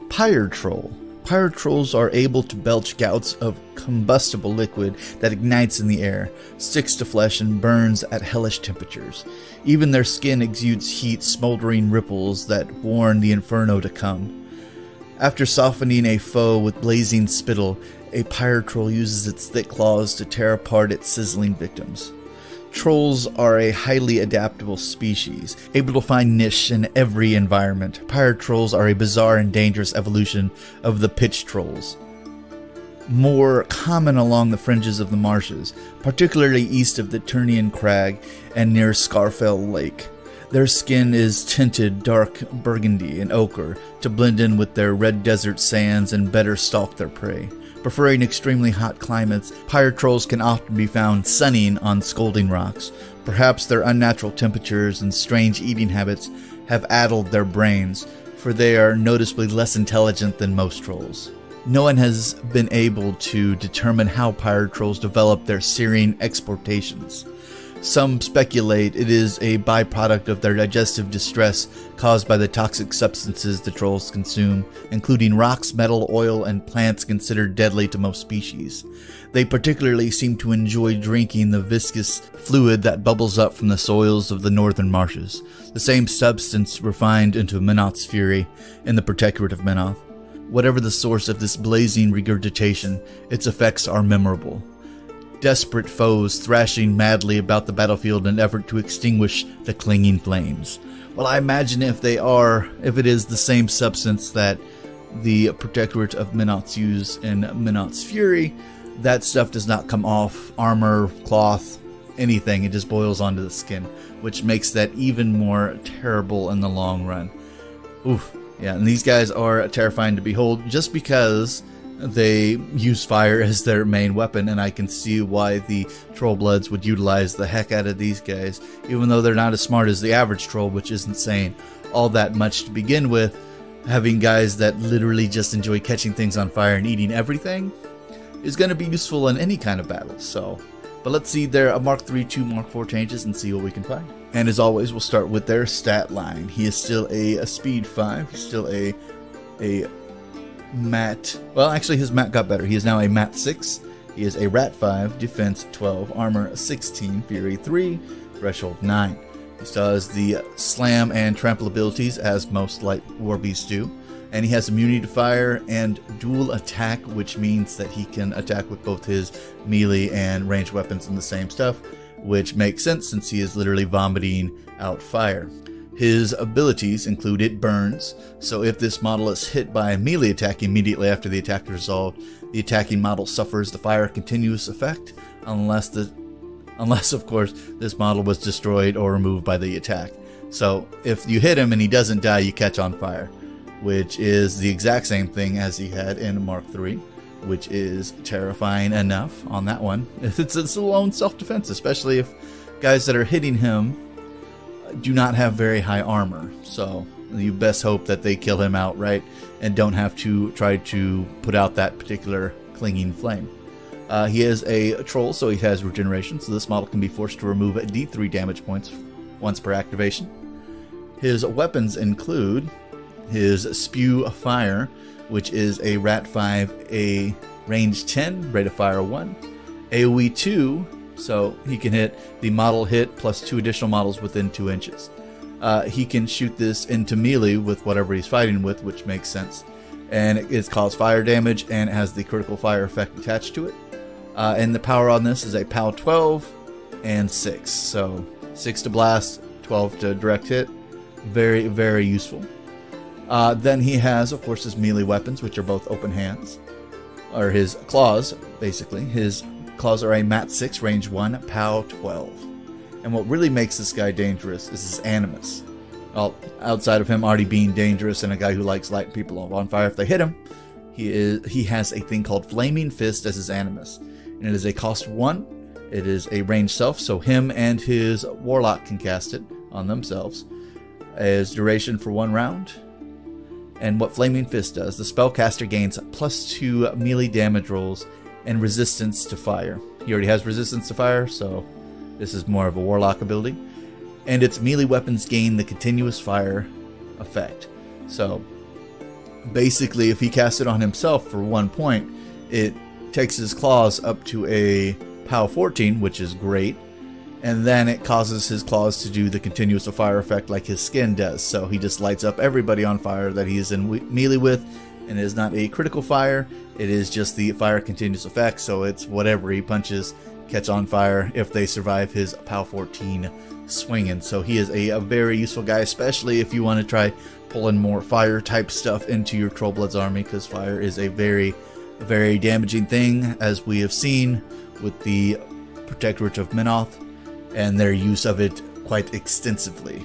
Pyre Troll. Pyre Trolls are able to belch gouts of combustible liquid that ignites in the air, sticks to flesh, and burns at hellish temperatures. Even their skin exudes heat, smoldering ripples that warn the inferno to come. After softening a foe with blazing spittle, a Pyre Troll uses its thick claws to tear apart its sizzling victims. Trolls are a highly adaptable species, able to find niche in every environment. Pyre Trolls are a bizarre and dangerous evolution of the pitch trolls, more common along the fringes of the marshes, particularly east of the Turnian Crag and near Scarfell Lake. Their skin is tinted dark burgundy and ochre to blend in with their red desert sands and better stalk their prey. Preferring extremely hot climates, Pyre Trolls can often be found sunning on scalding rocks. Perhaps their unnatural temperatures and strange eating habits have addled their brains, for they are noticeably less intelligent than most trolls. No one has been able to determine how Pyre Trolls develop their searing exportations. Some speculate it is a byproduct of their digestive distress caused by the toxic substances the trolls consume, including rocks, metal, oil, and plants considered deadly to most species. They particularly seem to enjoy drinking the viscous fluid that bubbles up from the soils of the northern marshes, the same substance refined into menoth's fury in the Protectorate of Menoth. Whatever the source of this blazing regurgitation, its effects are memorable. Desperate foes thrashing madly about the battlefield in an effort to extinguish the clinging flames. Well, I imagine if it is the same substance that the Protectorate of Menoths use in Menoth's Fury, that stuff does not come off armor, cloth, anything. It just boils onto the skin, which makes that even more terrible in the long run. Oof. Yeah, and these guys are terrifying to behold just because they use fire as their main weapon, and I can see why the Trollbloods would utilize the heck out of these guys, even though they're not as smart as the average troll, which isn't saying all that much to begin with. Having guys that literally just enjoy catching things on fire and eating everything is going to be useful in any kind of battle. So, but let's see their Mark 3 to Mark 4 changes and see what we can find. And as always, we'll start with their stat line. He is still a speed 5. He's still a mat. Well, actually, his mat got better. He is now a mat 6. He is a rat 5, defense 12, armor 16, fury 3, threshold 9. He still has the slam and trample abilities as most light war beasts do. And he has immunity to fire and dual attack, which means that he can attack with both his melee and ranged weapons in the same stuff, which makes sense since he is literally vomiting out fire. His abilities include it burns, so if this model is hit by a melee attack immediately after the attack is resolved, the attacking model suffers the fire continuous effect, unless of course this model was destroyed or removed by the attack. So if you hit him and he doesn't die, you catch on fire, which is the exact same thing as he had in Mark III, which is terrifying enough on that one. It's a lone self-defense, especially if guys that are hitting him do not have very high armor, so you best hope that they kill him outright and don't have to try to put out that particular clinging flame. He is a troll, so he has regeneration, so this model can be forced to remove D3 damage points once per activation. His weapons include his Spew Fire, which is a Rat 5, a range 10, rate of fire 1, AoE 2, so he can hit the model hit plus 2 additional models within 2 inches. He can shoot this into melee with whatever he's fighting with, which makes sense. And it's caused fire damage and it has the critical fire effect attached to it. And the power on this is a POW 12 and 6. So 6 to blast, 12 to direct hit. Very, very useful. Then he has, of course, his melee weapons, which are both open hands. Or his claws, basically. His claws are a mat 6, range 1, POW 12. And what really makes this guy dangerous is his animus. Well, outside of him already being dangerous and a guy who likes lighting people on fire if they hit him, he has a thing called Flaming Fist as his animus. And it is a cost 1. It is a range self, so him and his warlock can cast it on themselves. As duration for 1 round. And what Flaming Fist does, the spellcaster gains +2 melee damage rolls and resistance to fire. He already has resistance to fire, so this is more of a warlock ability. And its melee weapons gain the continuous fire effect. So basically, if he casts it on himself for 1 point, it takes his claws up to a POW 14, which is great. And then it causes his claws to do the continuous fire effect like his skin does. So he just lights up everybody on fire that he is in melee with. And it is not a critical fire. It is just the fire continuous effect. So it's whatever he punches, catch on fire if they survive his POW 14 swinging. So he is a very useful guy, especially if you want to try pulling more fire type stuff into your Trollbloods army, because fire is a very damaging thing, as we have seen with the Protectorate of Menoth and their use of it quite extensively.